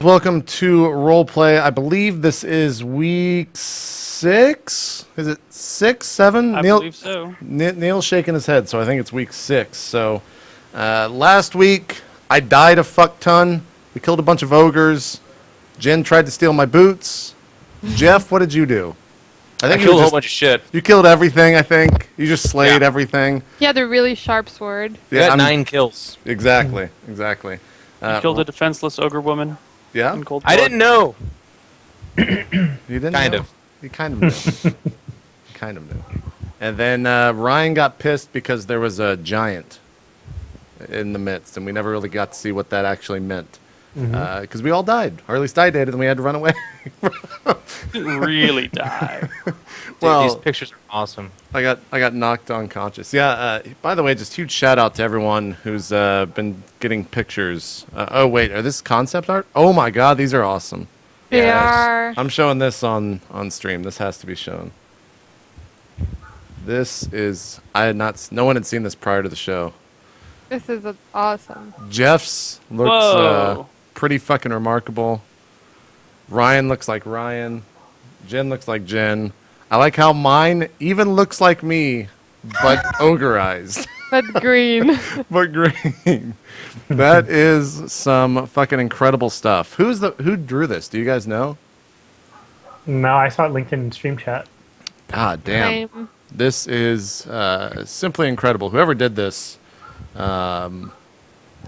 Welcome to RollPlay. I believe this is week 6. Is it 6, 7? I believe so. Neil's shaking his head, so I think it's week 6. So last week, I died a fuck ton. We killed a bunch of ogres. Jen tried to steal my boots. Jeff, what did you do? I killed a whole bunch of shit. You killed everything, I think. You just slayed everything. He had a really sharp sword. Yeah, got 9 kills. Exactly. You killed a defenseless ogre woman. Yeah? In cold blood. I didn't know. You didn't Kind know? of. You kind of knew. You kind of knew. And then Ryan got pissed because there was a giant in the midst, and we never really got to see what that actually meant. Because we all died, or at least I did, and we had to run away. Didn't really die. Dude, Well, these pictures are awesome. I got knocked unconscious. Yeah. By the way, just huge shout out to everyone who's been getting pictures. Oh wait, are this concept art? Oh my god, these are awesome. They Yes. are. I'm showing this on stream. This has to be shown. This is no one had seen this prior to the show. This is awesome. Jeff's looks Whoa. pretty fucking remarkable. Ryan looks like Ryan. Jen looks like Jen. I like how mine even looks like me, but ogreized. But green. But green. That is some fucking incredible stuff. Who drew this? Do you guys know? No, I saw it linked in stream chat. God damn. Same. This is simply incredible. Whoever did this, let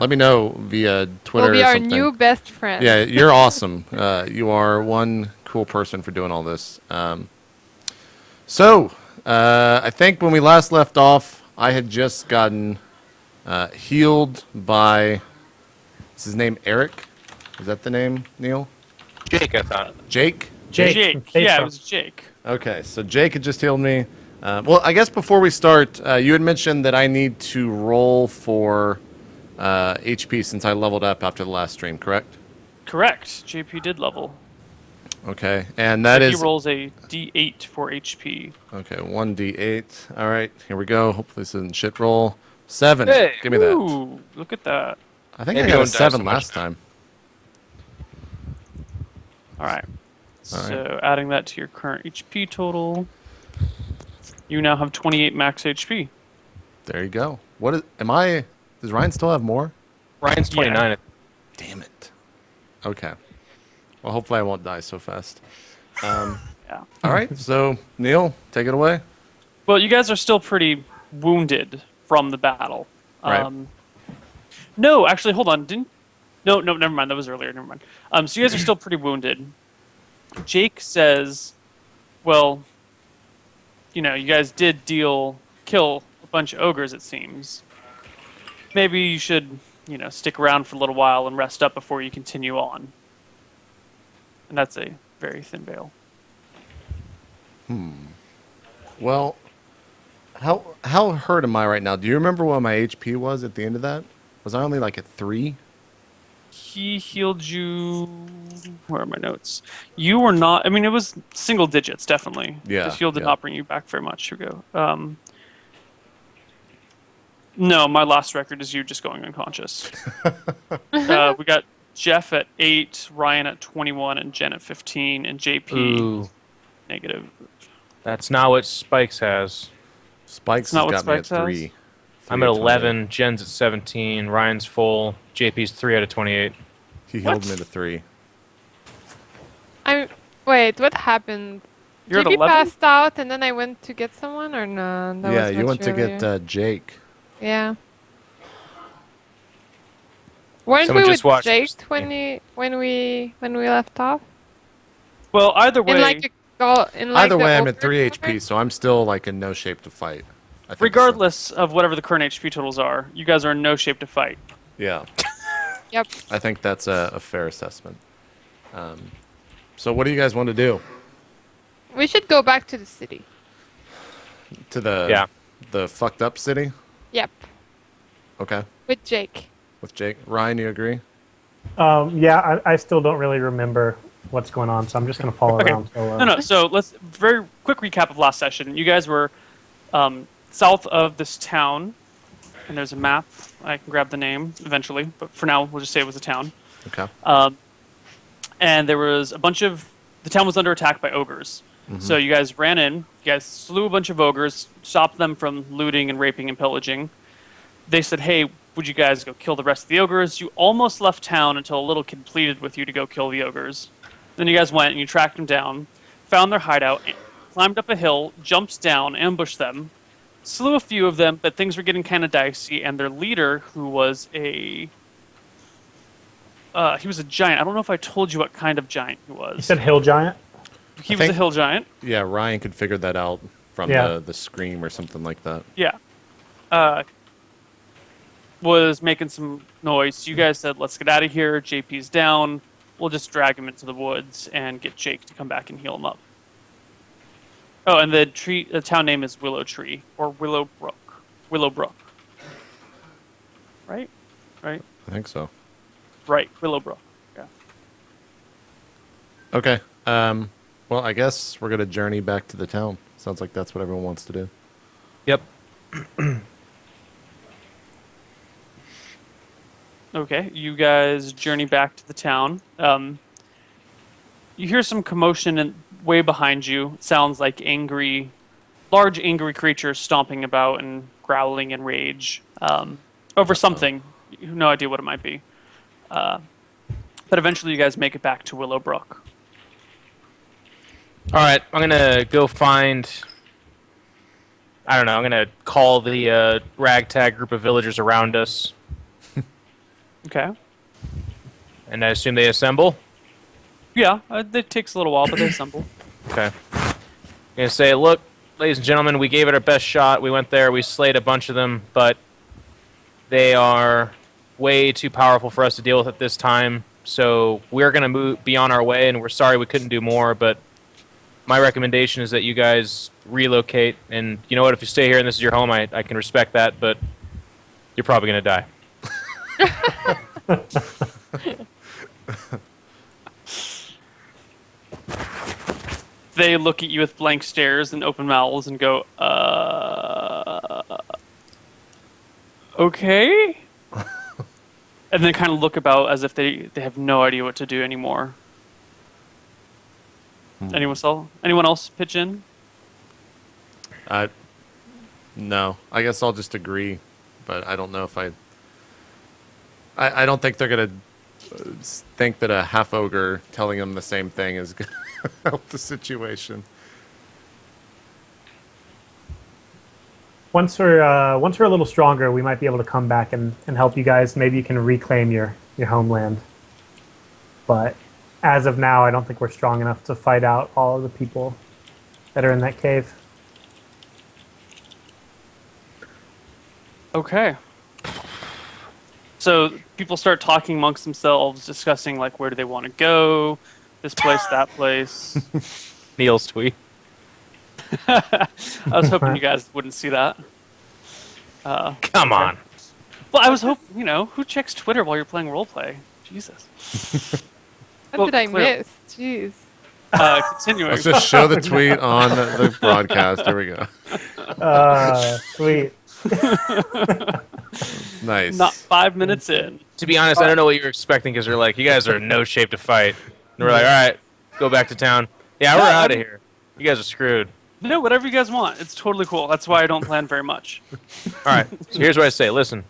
me know via Twitter Will be or our something. new best friend. Yeah, you're awesome. You are one cool person for doing all this. So, I think when we last left off, I had just gotten healed by... Is his name Eric? Is that the name, Neil? Jake, I thought. Jake? Jake. from Yeah, Facebook. it was Jake. Okay, so Jake had just healed me. Well, I guess before we start, you had mentioned that I need to roll for HP since I leveled up after the last stream, correct? Correct. JP did level. Okay, and that He is... rolls a D8 for HP. Okay, 1d8. All right, here we go. Hopefully this isn't shit roll. 7. Hey, Give me that. Ooh, look at that. I think Maybe I got a don't die 7 so much. last time. All right. All right. So adding that to your current HP total, you now have 28 max HP. There you go. What is... Does Ryan still have more? Ryan's 29. Damn it. Okay. Well, hopefully I won't die so fast. Yeah. All right, so Neil, take it away. Well, you guys are still pretty wounded from the battle. Right. No, actually, hold on. No, never mind. That was earlier. Never mind. So you guys are still pretty wounded. Jake says, well, you guys did kill a bunch of ogres, it seems. Maybe you should, stick around for a little while and rest up before you continue on. And that's a very thin veil. Well, how hurt am I right now? Do you remember what my HP was at the end of that? Was I only like at 3? He healed you... Where are my notes? You were not... I mean, it was single digits, definitely. Yeah, The heal did yeah. not bring you back very much. Here we go. No, my last record is you just going unconscious. We got Jeff at 8, Ryan at 21, and Jen at 15, and JP Ooh, negative. that's not what Spikes has. Spikes not has what got me at Spikes 3. I'm at 11. Jen's at 17. Ryan's full. JP's 3 out of 28. He healed What? me to 3. Wait, what happened? You're at JP 11? passed out and then I went to get someone, or no? That Yeah, was you much went to earlier. get Jake. Yeah. Weren't Someone we just with watched- Jake when we left off? Well, either way, Either way, I'm at 3 ogre HP, so I'm still like in no shape to fight. I think so. regardless of whatever the current HP totals are, you guys are in no shape to fight. Yeah, Yep. I think that's a fair assessment. So what do you guys want to do? We should go back to the city. To the Yeah. the fucked up city? Yep. Okay, With Jake. with Jake. Ryan, you agree? Yeah, I still don't really remember what's going on, so I'm just going to follow Okay. around. So, No. So let's very quick recap of last session. You guys were south of this town, and there's a map. I can grab the name eventually, but for now we'll just say it was a town. Okay. and there was a bunch of the town was under attack by ogres. So you guys ran in, you guys slew a bunch of ogres, stopped them from looting and raping and pillaging. They said, hey, would you guys go kill the rest of the ogres? You almost left town until a little kid pleaded with you to go kill the ogres. Then you guys went and you tracked them down, found their hideout, climbed up a hill, jumped down, ambushed them, slew a few of them, but things were getting kind of dicey, and their leader, who was he was a giant. I don't know if I told you what kind of giant he was. You said hill giant? He was a hill giant. Yeah, Ryan could figure that out from the scream or something like that. Yeah. Was making some noise. You guys said, let's get out of here. JP's down. We'll just drag him into the woods and get Jake to come back and heal him up. Oh, and the town name is Willow Tree, or Willow Brook. Willow Brook. Right? Right? I think so. Right, Willow Brook. Yeah. Okay. Well, I guess we're going to journey back to the town. Sounds like that's what everyone wants to do. Yep. Okay, you guys journey back to the town. You hear some commotion way behind you. It sounds like large angry creatures stomping about and growling in rage over something. You have no idea what it might be. But eventually you guys make it back to Willow Brook. All right, I'm gonna go find. I don't know. I'm gonna call the ragtag group of villagers around us, Okay. and I assume they assemble. Yeah, it takes a little while, but they assemble. Okay. I'm gonna say, look, ladies and gentlemen, we gave it our best shot. We went there, we slayed a bunch of them, but they are way too powerful for us to deal with at this time. So we're gonna be on our way, and we're sorry we couldn't do more, but my recommendation is that you guys relocate. And you know what? If you stay here and this is your home, I can respect that, but you're probably gonna die. They look at you with blank stares and open mouths and go, okay? And then kind of look about as if they have no idea what to do anymore. Anyone else pitch in? No. I guess I'll just agree, but I don't know if I don't think they're going to think that a half ogre telling them the same thing is going to help the situation. Once we're a little stronger, we might be able to come back and help you guys. Maybe you can reclaim your homeland. But as of now, I don't think we're strong enough to fight out all of the people that are in that cave. Okay. So people start talking amongst themselves, discussing like where do they want to go, this place, that place. Neil's tweet. I was hoping you guys wouldn't see that. Come on. Well, I was hoping, who checks Twitter while you're playing roleplay? Jesus. What did I clear. miss? Jeez. Continuing. Let's just show the tweet on the broadcast. Here we go. Sweet. Nice. Not 5 minutes in. To be honest, I don't know what you're expecting because you're like, you guys are in no shape to fight. And we're like, all right, go back to town. Yeah, we're out of here. You guys are screwed. No, whatever you guys want. It's totally cool. That's why I don't plan very much. All right, so here's what I say. Listen,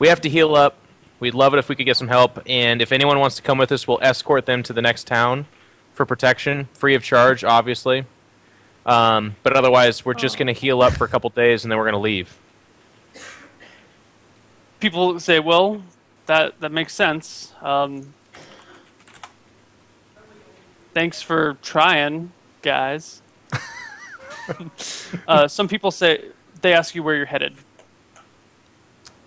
we have to heal up. We'd love it if we could get some help. And if anyone wants to come with us, we'll escort them to the next town for protection, free of charge, obviously. But otherwise, we're just going to heal up for a couple days, and then we're going to leave. People say, well, that makes sense. Thanks for trying, guys. Some people say, they ask you where you're headed.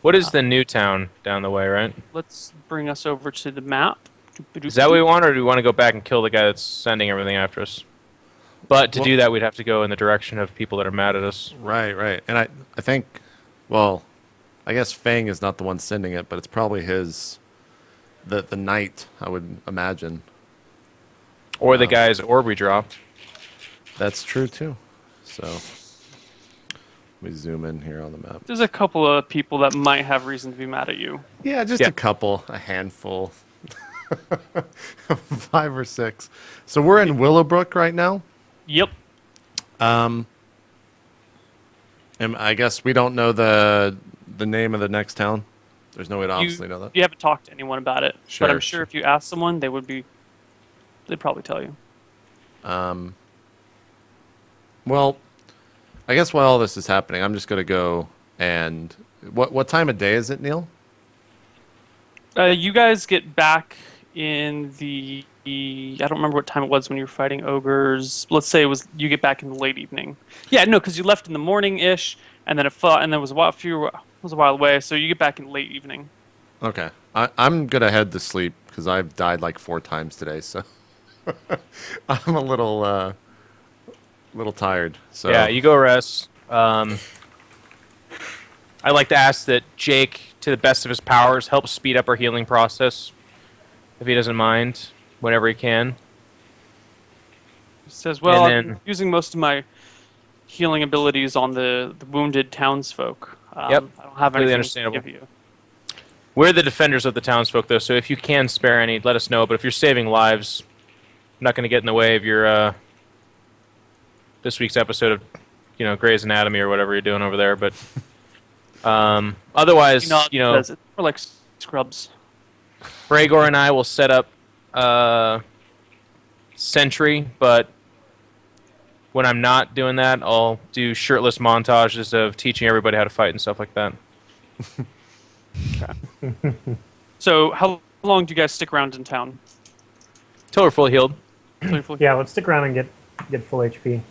What is the new town down the way, right? Let's bring us over to the map. Is that what we want, or do we want to go back and kill the guy that's sending everything after us? But to do that, we'd have to go in the direction of people that are mad at us. Right. And I think, well, I guess Fang is not the one sending it, but it's probably the knight, I would imagine. Or the guy's orb we dropped. That's true, too. So, let me zoom in here on the map. There's a couple of people that might have reason to be mad at you. Yeah, just a couple, a handful. 5 or 6. So we're in Willowbrook right now. Yep. And I guess we don't know the name of the next town. There's no way to obviously know that. You haven't talked to anyone about it, Sure, but I'm sure sure. if you ask someone, they'd probably tell you. Well, I guess while all this is happening, I'm just gonna go and what time of day is it, Neil? You guys get back in I don't remember what time it was when you were fighting ogres. Let's say you get back in the late evening. Yeah, no, because you left in the morning-ish, and then it was a while away, so you get back in late evening. Okay, I'm gonna head to sleep because I've died like 4 times today, so I'm a little tired. So Yeah, you go rest. I'd like to ask that Jake, to the best of his powers, help speed up our healing process, if he doesn't mind, whenever he can. He says, well, And I'm then- using most of my healing abilities on the wounded townsfolk. Yep, I don't have completely anything to understandable. give you. We're the defenders of the townsfolk, though, so if you can spare any, let us know. But if you're saving lives, I'm not going to get in the way of your this week's episode of, Grey's Anatomy or whatever you're doing over there. But otherwise, Because it's more like scrubs. Bragor and I will set up sentry, but when I'm not doing that, I'll do shirtless montages of teaching everybody how to fight and stuff like that. So how long do you guys stick around in town? Till we're fully healed. Yeah, let's stick around and get full HP.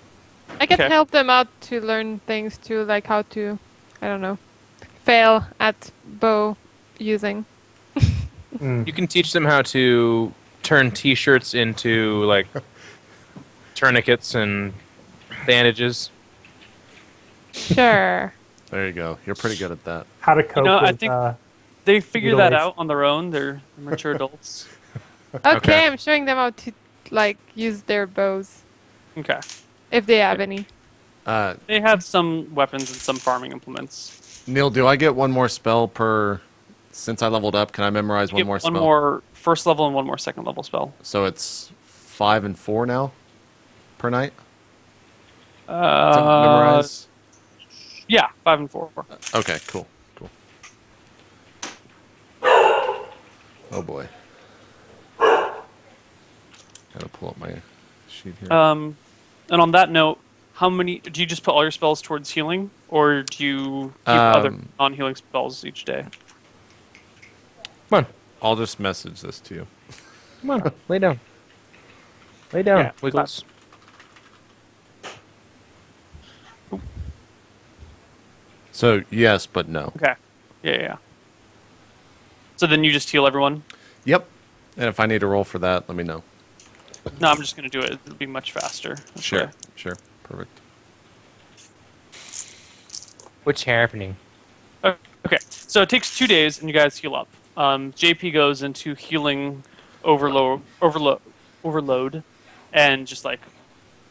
I can Okay. help them out to learn things too, like how to, I don't know, fail at bow using. You can teach them how to turn T-shirts into like tourniquets and bandages. Sure. there you go. You're pretty good at that. How to cope I with think they figure that mutilation. out on their own. They're mature adults. Okay, I'm showing them how to use their bows Okay. if they have any. They have some weapons and some farming implements. Neil, do I get one more spell per? Since I leveled up, can I memorize You one get more one spell? more first level and one more second level spell. So it's 5 and 4 now per night. To memorize. Yeah, 5 and 4. Okay, cool. Oh boy. Gotta pull up my sheet here. And on that note, do you just put all your spells towards healing, or do you keep other non-healing spells each day? Come on, I'll just message this to you. come on, lay down. Lay down, Yeah, Wiggles. So yes, but no. Okay. Yeah. So then you just heal everyone? Yep. And if I need to roll for that, let me know. No, I'm just going to do it. It'll be much faster. That's Sure. why. Sure. Perfect. What's happening? Okay. So it takes 2 days, and you guys heal up. JP goes into healing overload, and just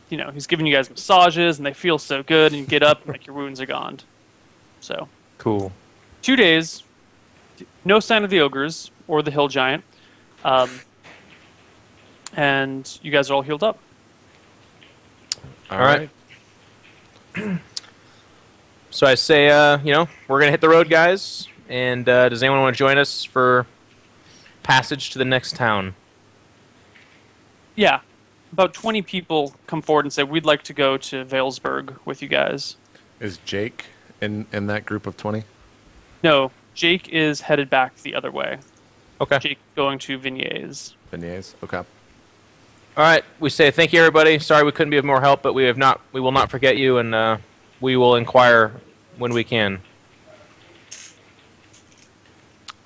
he's giving you guys massages, and they feel so good, and you get up, and your wounds are gone. So Cool. 2 days, no sign of the ogres or the hill giant, and you guys are all healed up. All right. right. So I say, we're gonna hit the road, guys. And does anyone want to join us for passage to the next town? Yeah, about 20 people come forward and say, we'd like to go to Valesburg with you guys. Is Jake in that group of 20? No, Jake is headed back the other way. Okay. Jake going to Vignes. Beignets? Okay. All right. We say thank you, everybody. Sorry we couldn't be of more help, but we will not forget you, and we will inquire when we can.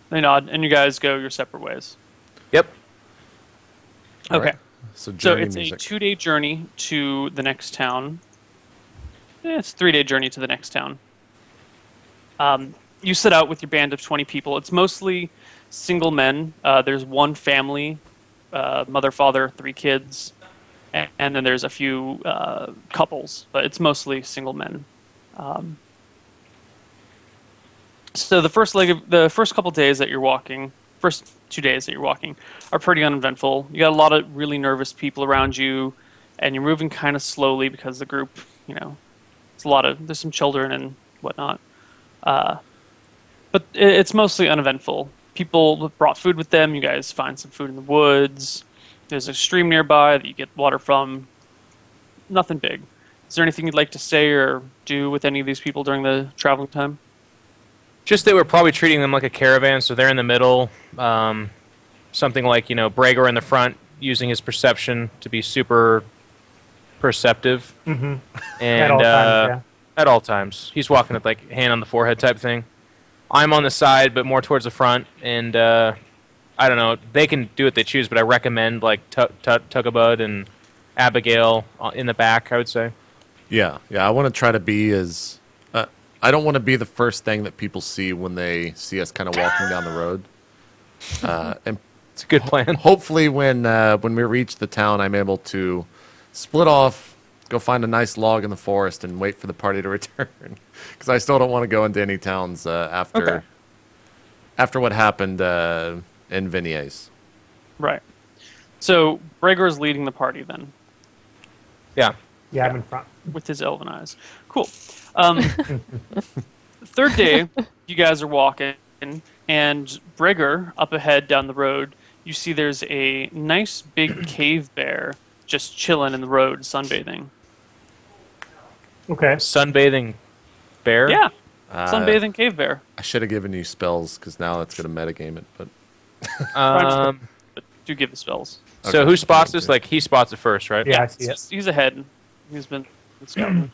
They nod, and you guys go your separate ways. Yep. All Okay. right. So So journey it's music. a 2-day journey to the next town. It's a 3-day journey to the next town. You set out with your band of 20 people. It's mostly single men. There's one family, mother, father, 3 kids, and then there's a few couples, but it's mostly single men. So the first couple days that you're walking, first 2 days that you're walking are pretty uneventful. You got a lot of really nervous people around you, and you're moving kind of slowly because the group, there's some children and whatnot. But it's mostly uneventful. People brought food with them. You guys find some food in the woods. There's a stream nearby that you get water from. Nothing big. Is there anything you'd like to say or do with any of these people during the traveling time? Just that we're probably treating them like a caravan, so they're in the middle. Something like, Bragor in the front, using his perception to be super perceptive. Mm-hmm. And At all times, at all times. He's walking with, like, hand on the forehead type thing. I'm on the side, but more towards the front, and I don't know. They can do what they choose, but I recommend, like, Tugabud and Abigail in the back, I would say. Yeah. I want to try to be as... I don't want to be the first thing that people see when they see us kind of walking down the road. And It's a good plan. hopefully when we reach the town, I'm able to split off, go find a nice log in the forest, and wait for the party to return. Because I still don't want to go into any towns after what happened in Vignes. Right. So Bragor is leading the party then, Yeah. Yeah, I'm in front. with his elven eyes. Cool. Third day, you guys are walking, and Bragor, up ahead down the road, you see there's a nice big cave bear just chilling in the road, sunbathing. Okay. Sunbathing bear? Yeah, sunbathing cave bear. I should have given you spells, because now that's going to metagame it. But But do give the spells. So Okay. who spots this? Like, he spots it first, right? Yeah, I see it. He's ahead. He's been scouting.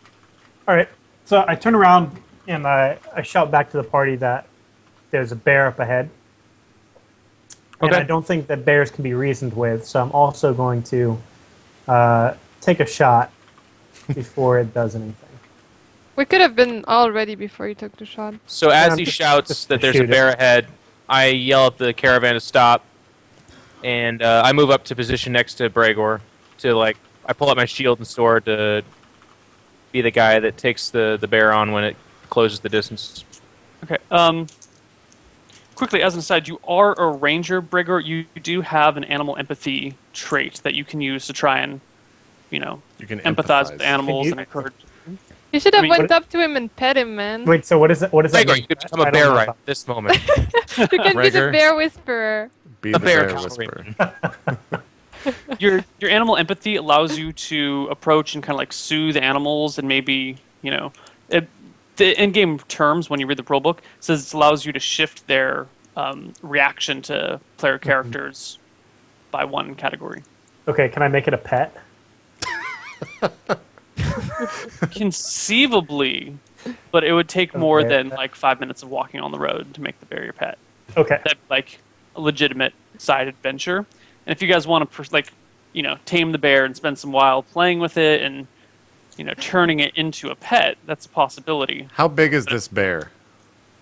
All right. So I turn around and I shout back to the party that there's a bear up ahead. And Okay. I don't think that bears can be reasoned with, so I'm also going to take a shot before it does anything. We could have been all ready before you took the shot. So as he just- shouts just that there's a shoot it. bear ahead, I yell at the caravan to stop, and I move up to position next to Bragor to, like, I pull out my shield and sword to be the guy that takes the bear on when it closes the distance. Okay. Quickly, as an aside, you are a ranger, Brigor. You do have an animal empathy trait that you can use to try and, you can empathize with animals you- and encourage. You should have mean- went up to him and pet him, man. Wait, so what is it? What does that Bragor, mean? you could become I a don't bear know right about- at this moment. You can be the Gregor? bear whisperer. Be The the bear bear Power whisperer. Your animal empathy allows you to approach and kind of like soothe animals, and maybe the in-game terms when you read the rule book says it allows you to shift their reaction to player characters by one category. Okay, can I make it a pet? Conceivably, but it would take more Okay. than like 5 minutes of walking on the road to make the bear your pet. Okay. That'd be like a legitimate side adventure. And if you guys want to tame the bear and spend some while playing with it and turning it into a pet, that's a possibility. How big is this bear?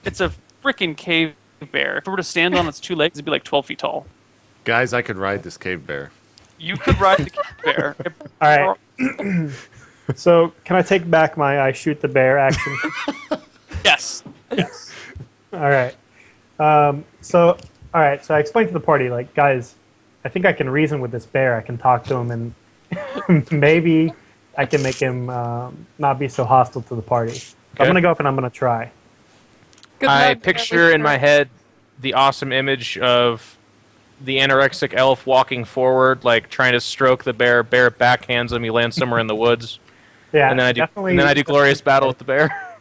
It's a freaking cave bear. If it were to stand on its two legs, it'd be like 12 feet tall. Guys, I could ride this cave bear. You could ride the cave bear. All right. So can I take back my I shoot the bear action? Yes. All right. So I explained to the party, like, guys, I think I can reason with this bear. I can talk to him, and maybe I can make him not be so hostile to the party. So I'm Okay. gonna go up and I'm gonna try. Good I luck, picture in my head the awesome image of the anorexic elf walking forward, like trying to stroke the bear. Bear backhands him. He lands somewhere in the woods, Yeah, and then I do. definitely. And then I do glorious battle with the bear.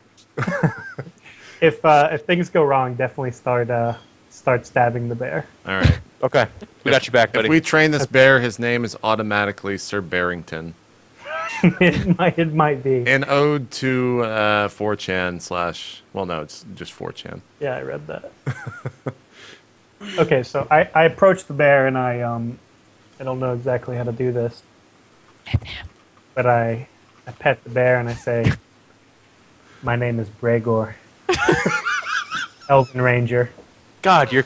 If things go wrong, definitely start stabbing the bear. All right. Okay, we got you back, buddy. If we train this bear, his name is automatically Sir Barrington. it might be. An ode to 4chan / well, no, it's just 4chan. Yeah, I read that. Okay, so I approach the bear and I don't know exactly how to do this. But I pet the bear and I say, "My name is Bragor, Elven Ranger." God, your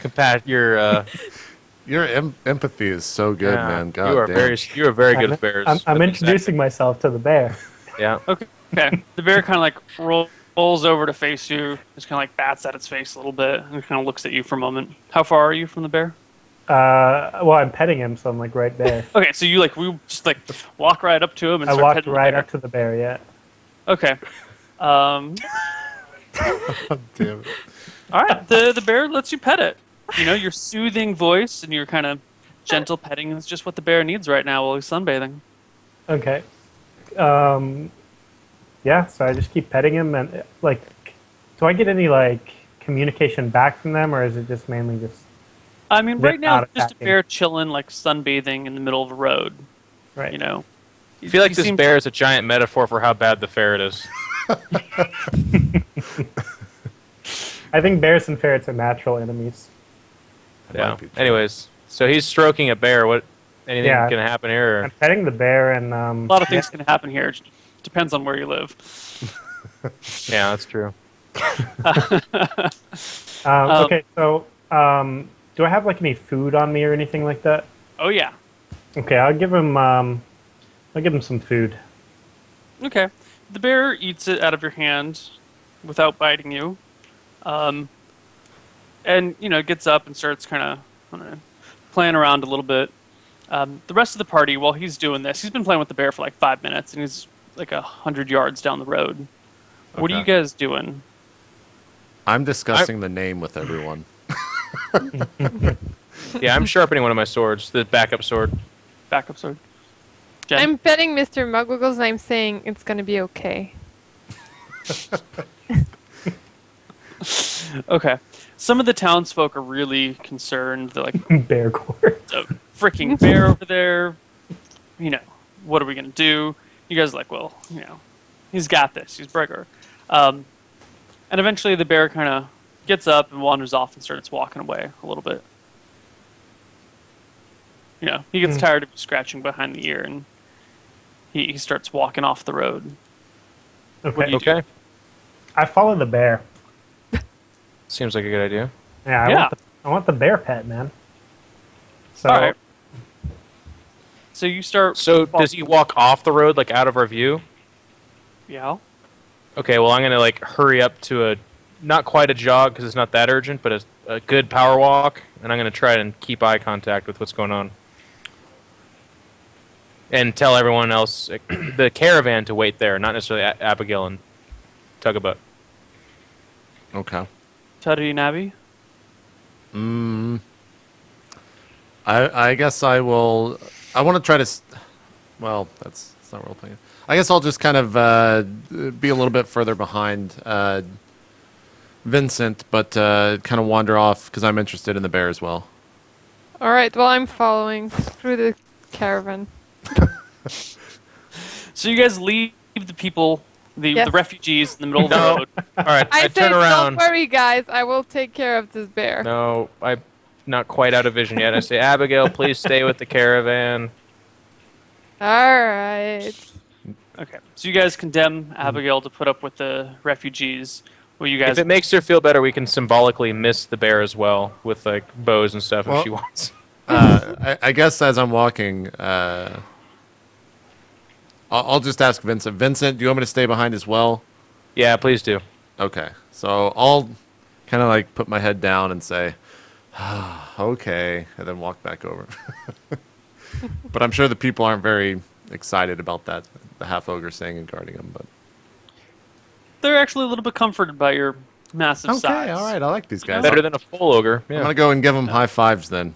Your empathy is so good, yeah, man. God you are damn. you are very good with bears. I'm introducing myself to the bear. Yeah. Okay. The bear kind of like rolls over to face you. Just kind of like bats at its face a little bit and kind of looks at you for a moment. How far are you from the bear? Well, I'm petting him, so I'm like right there. Okay, so you we just walk right up to him and I start walked petting the right bear. up to the bear. Yeah. Okay. Damn it. All right. The bear lets you pet it. You know, your soothing voice and your kind of gentle petting is just what the bear needs right now while he's sunbathing. Okay. Yeah. So I just keep petting him, and do I get any communication back from them, or is it just mainly just? I mean, They're right now not it's just a attacking. bear chilling, sunbathing in the middle of a road. Right. You know. I feel like He this seems- bear is a giant metaphor for how bad the ferret is. I think bears and ferrets are natural enemies. Yeah. might be true. Anyways, so he's stroking a bear. What? Anything Yeah. gonna happen here? Or? I'm petting the bear, and A lot of things can happen here. It depends on where you live. Yeah, that's true. Okay. So, do I have any food on me or anything like that? Oh yeah. Okay, I'll give him. I'll give him some food. Okay. The bear eats it out of your hand without biting you. And, gets up and starts kind of playing around a little bit. The rest of the party, while he's doing this, he's been playing with the bear for 5 minutes, and he's 100 yards down the road. What are you Okay. guys doing? I'm discussing the name with everyone. Yeah, I'm sharpening one of my swords, the backup sword. Backup sword. Jen? I'm petting Mr. Muggles and I'm saying it's gonna be okay. Okay. Some of the townsfolk are really concerned. They're like, Bear court. a freaking bear over there. What are we going to do? You guys are like, well, he's got this. He's Brigger. And eventually the bear kind of gets up and wanders off and starts walking away a little bit. He gets tired of scratching behind the ear and he starts walking off the road. Okay. do you Okay. I follow the bear. Seems like a good idea. Yeah. Yeah. I want the bear pet, man. So. All right. So you start. So does he walk off the road, out of our view? Yeah. Okay, well, I'm gonna hurry up to not quite a jog because it's not that urgent, but a good power walk, and I'm gonna try and keep eye contact with what's going on, and tell everyone else, the caravan, to wait there, not necessarily Abigail and Tugabut. Okay. Taddy Nabi. I guess I will. I want to try to. Well, that's not role playing. I guess I'll just kind of be a little bit further behind Vincent, but kind of wander off because I'm interested in the bear as well. All right. Well, I'm following through the caravan. So you guys leave the people, the Yes. refugees in the middle of the No. road. All right, I I turn said, around. don't worry, guys. I will take care of this bear. No, I'm not quite out of vision yet. I say, Abigail, please stay with the caravan. All right. Okay. So you guys condemn Abigail to put up with the refugees. Well, you guys. If it makes her feel better, we can symbolically miss the bear as well with bows and stuff Well- if she wants. I guess as I'm walking, I'll just ask Vincent. Vincent, do you want me to stay behind as well? Yeah, please do. Okay. So I'll kind of put my head down and say, okay, and then walk back over. But I'm sure the people aren't very excited about that, the half ogre staying and guarding them. But They're actually a little bit comforted by your massive okay, size. all right, I like these guys. Better than a full ogre. I'm Yeah. gonna go and give them high fives then.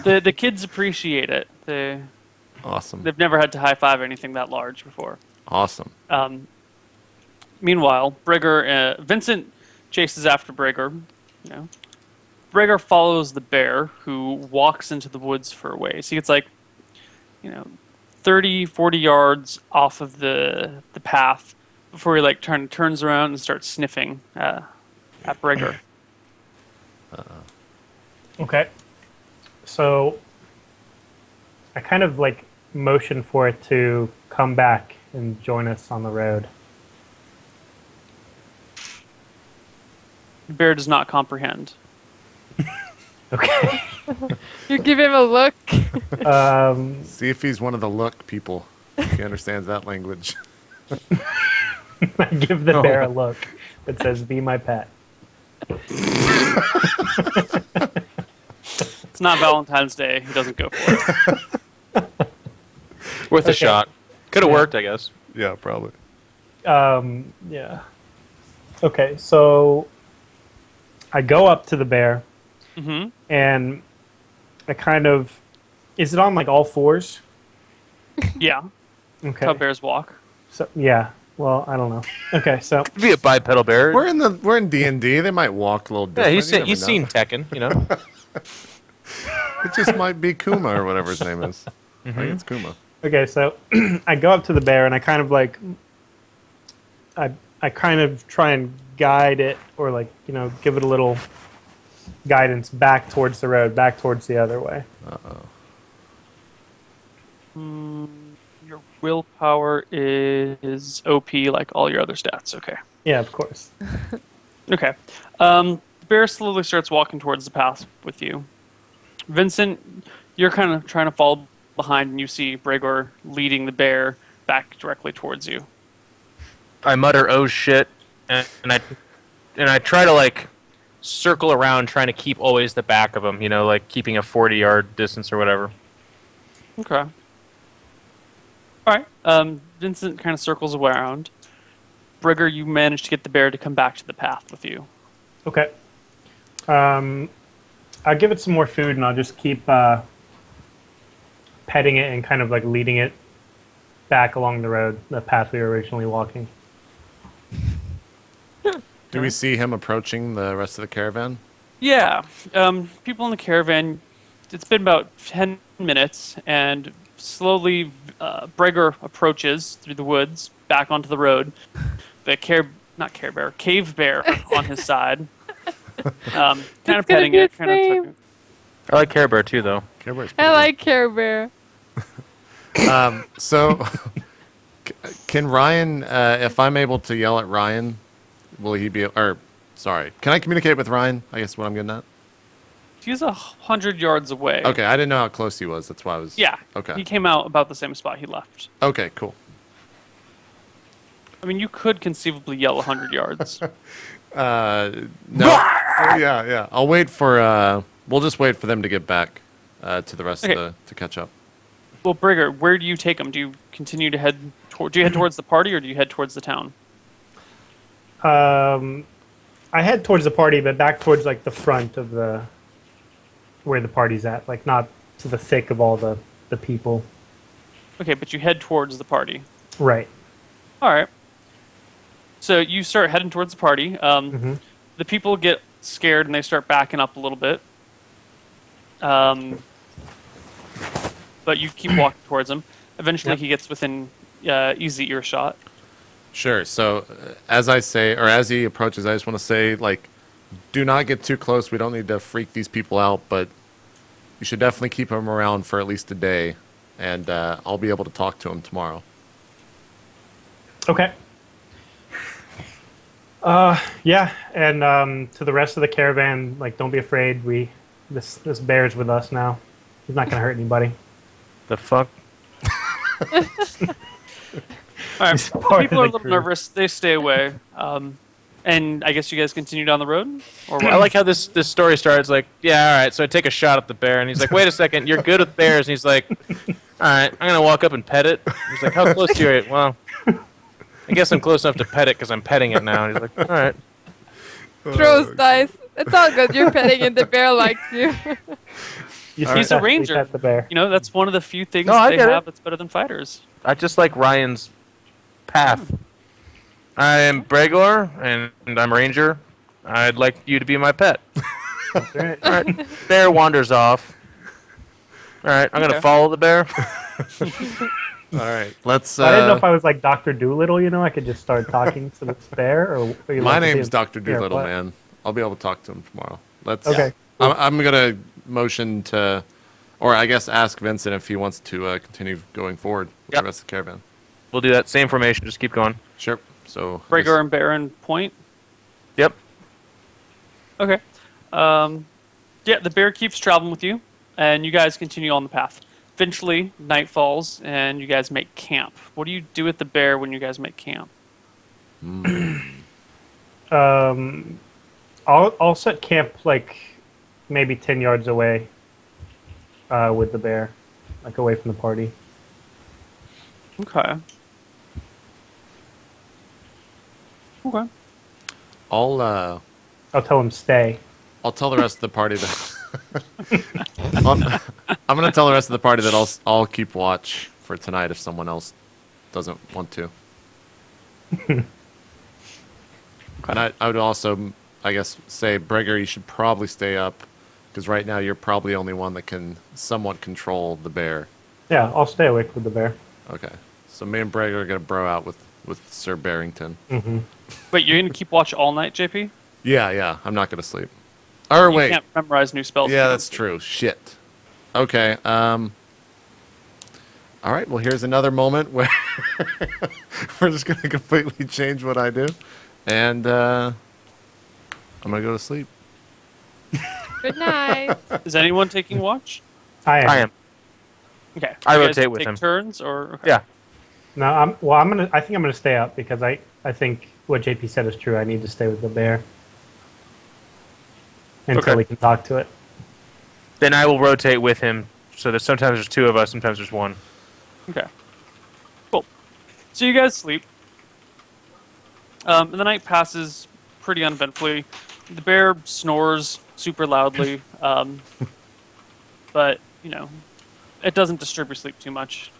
The kids appreciate it. Awesome. They've never had to high five anything that large before. Awesome. Meanwhile, Vincent chases after Brigger. Brigger follows the bear, who walks into the woods for a ways. He gets 30, 40 yards off of the path before he turns around and starts sniffing at Brigger. Okay. So I kind of motion for it to come back and join us on the road. The bear does not comprehend. Okay. You give him a look. See if he's one of the look people. If he understands that language. I give the bear a look that says, "Be my pet." It's not Valentine's Day. He doesn't go for it. Worth a shot. Could have worked, I guess. Yeah, probably. Yeah. Okay, so I go up to the bear, Mm-hmm. and I kind of... Is it on, like, all fours? Yeah. Okay. That's how bears walk. So, yeah. Well, I don't know. Okay, so... Could be a bipedal bear. We're in D&D. They might walk a little Yeah, different. he's seen Tekken, you know. It just might be Kuma or whatever his name is. I think it's Kuma. Okay, so I go up to the bear, and I kind of, like... I kind of try and guide it, or, like, you know, give it a little guidance back towards the road, back towards the other way. Your willpower is OP like all your other stats. Okay. Yeah, of course. Okay. The bear slowly starts walking towards the path with you. Vincent, you're kind of trying to follow behind, and you see Bregor leading the bear back directly towards you. I mutter, "Oh shit," and I try to like circle around, trying to keep always the back of him. You know, like keeping a 40-yard distance or whatever. Okay. All right. Vincent kind of circles around. Bregor, you manage to get the bear to come back to the path with you. Okay. I'll give it some more food, and I'll just keep petting it and kind of like leading it back along the road, the path we were originally walking. Do we see him approaching the rest of the caravan? Yeah. People in the caravan, it's been about 10 minutes, and slowly Bregor approaches through the woods back onto the road. The cave bear on his side. Kind of petting it. Kind of checking. I like Care Bear too, though. Care Bear's I pretty like Care Bear. good. So, can Ryan, if I'm able to yell at Ryan, will he be, or, sorry, can I communicate with Ryan? I guess what I'm getting at. He's 100 yards away. Okay, I didn't know how close he was. That's why I was. Yeah. Okay. He came out about the same spot he left. Okay, cool. I mean, you could conceivably yell 100 yards. No. Yeah. I'll wait for, we'll just wait for them to get back to the rest of to catch up. Well, Bregor, where do you take him? Do you continue to head do you head towards the party, or do you head towards the town? I head towards the party, but back towards like the front of the where the party's at, like not to the thick of all the people. Okay, but you head towards the party. Right. All right. So you start heading towards the party. The people get scared and they start backing up a little bit. But you keep walking towards him. Eventually, he gets within easy earshot. Sure. So, as I say, or as he approaches, I just want to say, like, do not get too close. We don't need to freak these people out, but you should definitely keep him around for at least a day, and I'll be able to talk to him tomorrow. Okay. Yeah, and to the rest of the caravan, like, don't be afraid. This bear's with us now. He's not gonna hurt anybody. The fuck? All right. He's part People are a of the little crew. nervous. They stay away. And I guess you guys continue down the road? Or what? I like how this story starts. Like, yeah, all right. So I take a shot at the bear, and he's like, "Wait a second, you're good with bears." And he's like, "All right, I'm gonna walk up and pet it." He's like, "How close to you?" Well, I guess I'm close enough to pet it because I'm petting it now. And he's like, "All right." Throws dice. It's all good. You're petting and the bear likes you. You He's a successfully ranger. pet the bear. You know, that's one of the few things No, I they get it. have that's better than fighters. I just like Ryan's path. I am Bregor, and I'm a ranger. I'd like you to be my pet. All right. All right. Bear wanders off. All right, I'm Okay. gonna follow the bear. All right. Let's. I didn't know if I was like Dr. Doolittle, you know, I could just start talking to this bear, or you My like to name's see- Dr. Yeah, Doolittle, what? man. I'll be able to talk to him tomorrow. Let's. Okay. I'm gonna motion to, or I guess ask Vincent if he wants to continue going forward with Yep. the rest of the caravan. We'll do that same formation. Just keep going. Sure. So. Bregor and Baron point. Yep. Okay. Yeah, the bear keeps traveling with you, and you guys continue on the path. Eventually, night falls, and you guys make camp. What do you do with the bear when you guys make camp? I'll set camp like maybe 10 yards away with the bear, like away from the party. Okay. Okay. I'll I'll tell him stay. tell the rest of the party that I'm gonna tell the rest of the party that I'll keep watch for tonight if someone else doesn't want to. And I would also, I guess, say, Breger, you should probably stay up, because right now you're probably the only one that can somewhat control the bear. Yeah, I'll stay awake with the bear. Okay. So me and Breger are going to bro out with Sir Barrington. Mm-hmm. Wait, you're gonna keep watch all night, JP? Yeah, I'm not going to sleep. Or You wait. can't memorize new spells. Yeah, that's true. Shit. Okay. All right, well, here's another moment where we're just going to completely change what I do. And I'm going to go to sleep. Good night. Is anyone taking watch? I I am. Okay. I You guys rotate with take him. turns or okay. Yeah. No, I think I'm gonna stay up because I think what JP said is true. I need to stay with the bear until Okay. we can talk to it. Then I will rotate with him. So that sometimes there's two of us, sometimes there's one. Okay. Cool. So you guys sleep. And the night passes pretty uneventfully. The bear snores super loudly, but it doesn't disturb your sleep too much.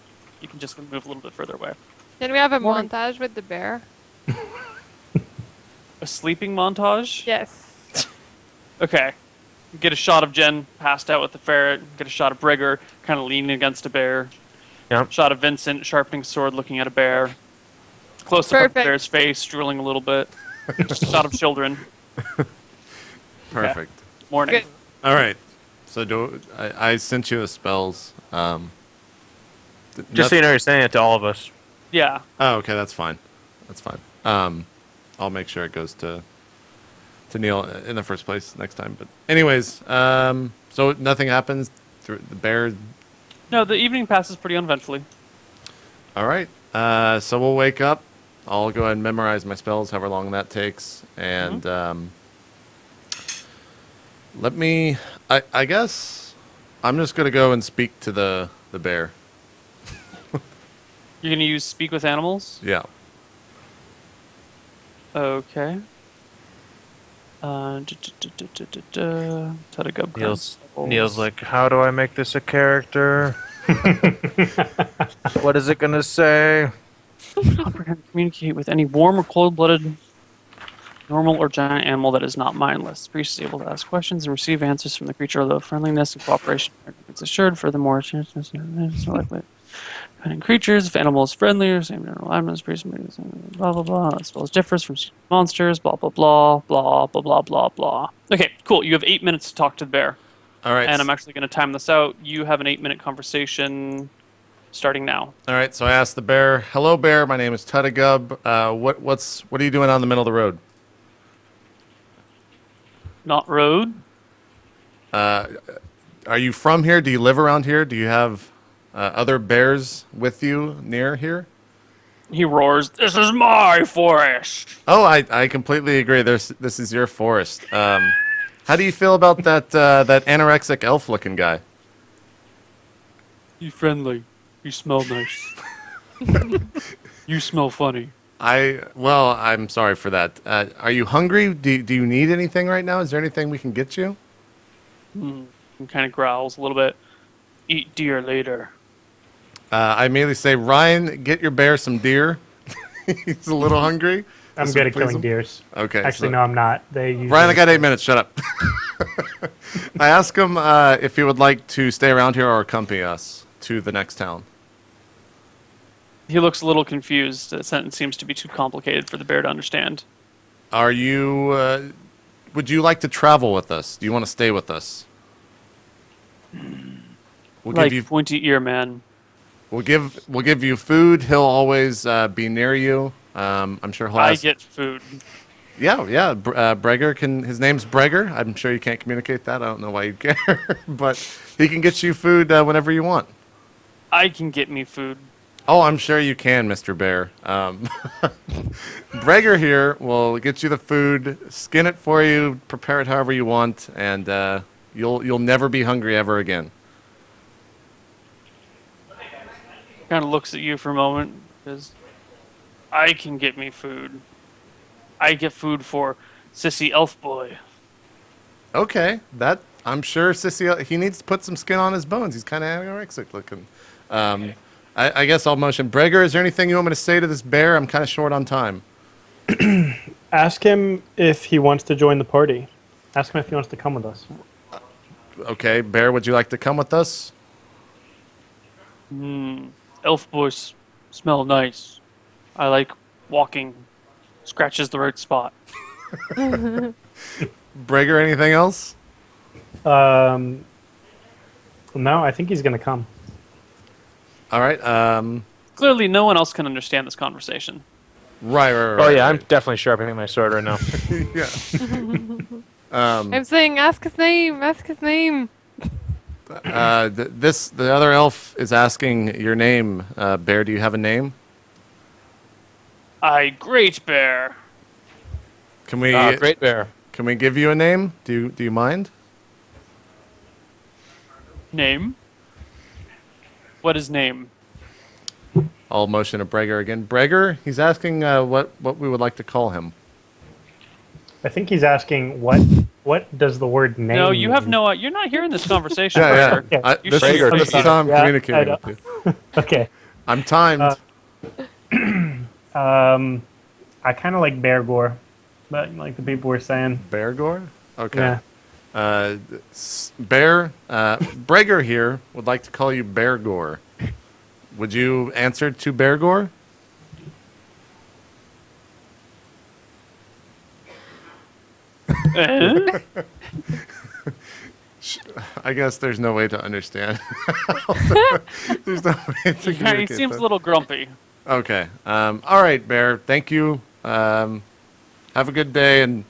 You can just move a little bit further away. Then we have a Morning. montage with the bear. A sleeping montage. Yes. Okay. Get a shot of Jen passed out with the ferret. Get a shot of Brigger kind of leaning against a bear. Yep. Shot of Vincent sharpening a sword, looking at a bear. Close up of the Perfect. bear's face, drooling a little bit. Shot of children. Perfect. Morning. Good. All right. So I sent you the spells. Just so you know, you're saying it to all of us. Yeah. Oh, okay, that's fine. That's fine. I'll make sure it goes to Neal in the first place next time. But anyways, so nothing happens. The bear. No, the evening passes pretty uneventfully. All right. So we'll wake up. I'll go ahead and memorize my spells, however long that takes, and let me. I guess I'm just gonna go and speak to the bear. You're going to use Speak with Animals? Yeah. Okay. Neil's like, how do I make this a character? What is it gonna say? Comprehend, communicate with any warm or cold-blooded, normal or giant animal that is not mindless. The priest is able to ask questions and receive answers from the creature, although friendliness and cooperation is assured. Furthermore, finding creatures, if animal is friendly or same general alignments, priest blah blah blah. As well as differs from monsters, blah blah blah blah blah blah blah blah. Okay, cool. You have 8 minutes to talk to the bear. All right. And I'm actually going to time this out. You have an 8-minute conversation starting now. All right. So I asked the bear, "Hello, bear. My name is Tuttigub. What are you doing out in the middle of the road?" Not road. Are you from here? Do you live around here? Do you have other bears with you near here? He roars, "This is my forest!" Oh, I completely agree. This is your forest. How do you feel about that anorexic elf-looking guy? You friendly. You smell nice. You smell funny. I'm sorry for that. Are you hungry? Do you need anything right now? Is there anything we can get you? He kind of growls a little bit. Eat deer later. I immediately say, Ryan, get your bear some deer. He's a little hungry. I'm This good will at please killing him. deers. Okay. Actually, so- no, I'm not. They usually Ryan, I got 8 minutes. Shut up. I asked him if he would like to stay around here or accompany us to the next town. He looks a little confused. The sentence seems to be too complicated for the bear to understand. Are you? Would you like to travel with us? Do you want to stay with us? We'll Like give you. pointy ear man. We'll give you food. He'll always be near you. I'm sure he'll. I Ask, get food. Yeah. Breger can. His name's Breger. I'm sure you can't communicate that. I don't know why you care, but he can get you food whenever you want. I can get me food. Oh, I'm sure you can, Mr. Bear. Breger here will get you the food, skin it for you, prepare it however you want, and you'll never be hungry ever again. Kind of looks at you for a moment because I can get me food. I get food for Sissy Elf Boy. Okay, that I'm sure Sissy, he needs to put some skin on his bones. He's kind of anorexic looking. I guess I'll motion. Breger, is there anything you want me to say to this bear? I'm kind of short on time. Ask him if he wants to join the party. Ask him if he wants to come with us. Okay, Bear, would you like to come with us? Elf boys smell nice. I like walking. Scratches the right spot. Breger, anything else? No, I think he's going to come. All right. Clearly, no one else can understand this conversation. Right. Oh yeah, I'm definitely sharpening my sword right now. Yeah. I'm saying, ask his name. Ask his name. The other elf is asking your name. Bear, do you have a name? Great Bear. Can we Great Bear. Can we give you a name? Do you mind? Name? What is name? I'll motion to Breger again. Breger, he's asking what we would like to call him. I think he's asking what does the word name No, you have mean? no. You're not hearing this conversation, Yeah. Breger. I, You this should- is this is how I'm Yeah, communicating I with you. Okay. I'm timed. I kind of like Bear Gore, but like the people were saying. Bear Gore? Okay. Yeah. Bear, Breger here would like to call you Bear Gore. Would you answer to Bear Gore? Eh? I guess there's no way to understand. There's no way to He communicate seems that. a little grumpy. Okay. All right, Bear. Thank you. Have a good day, and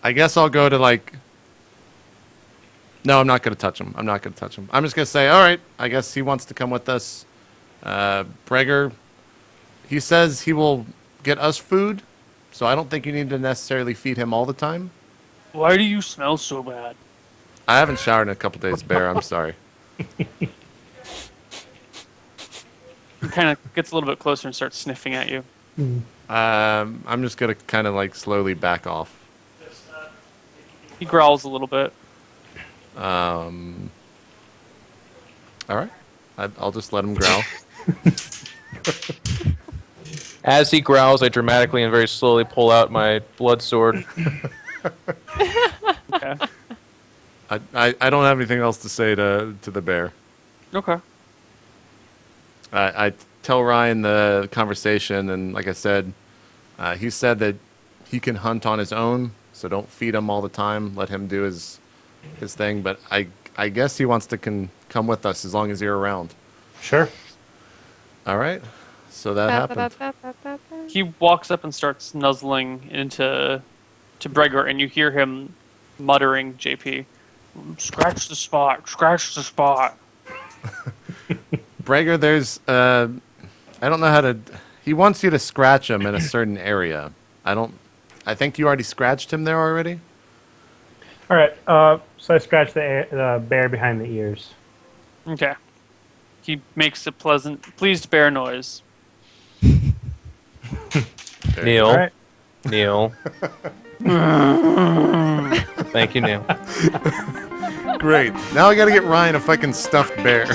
I guess I'll go to like. No, I'm not going to touch him. I'm not going to touch him. I'm just going to say, all right. I guess he wants to come with us. Breger, he says he will get us food, so I don't think you need to necessarily feed him all the time. Why do you smell so bad? I haven't showered in a couple days, Bear. I'm sorry. He kind of gets a little bit closer and starts sniffing at you. I'm just going to kind of like slowly back off. He growls a little bit. All right. I'll just let him growl. As he growls, I dramatically and very slowly pull out my blood sword. Okay. I don't have anything else to say to the bear. Okay. I tell Ryan the conversation, and like I said, he said that he can hunt on his own, so don't feed him all the time. Let him do his thing. But I guess he wants to come with us as long as you're around. Sure. All right. So that happened. He walks up and starts nuzzling into Breger, and you hear him muttering, JP, scratch the spot, scratch the spot. Breger, there's I don't know how to. He wants you to scratch him in a certain area. I think you already scratched him there already. All right. So I scratched the bear behind the ears. Okay. He makes a pleased bear noise. Neil. All right. Neil. Thank you, Neil. Great. Now I got to get Ryan a fucking stuffed bear.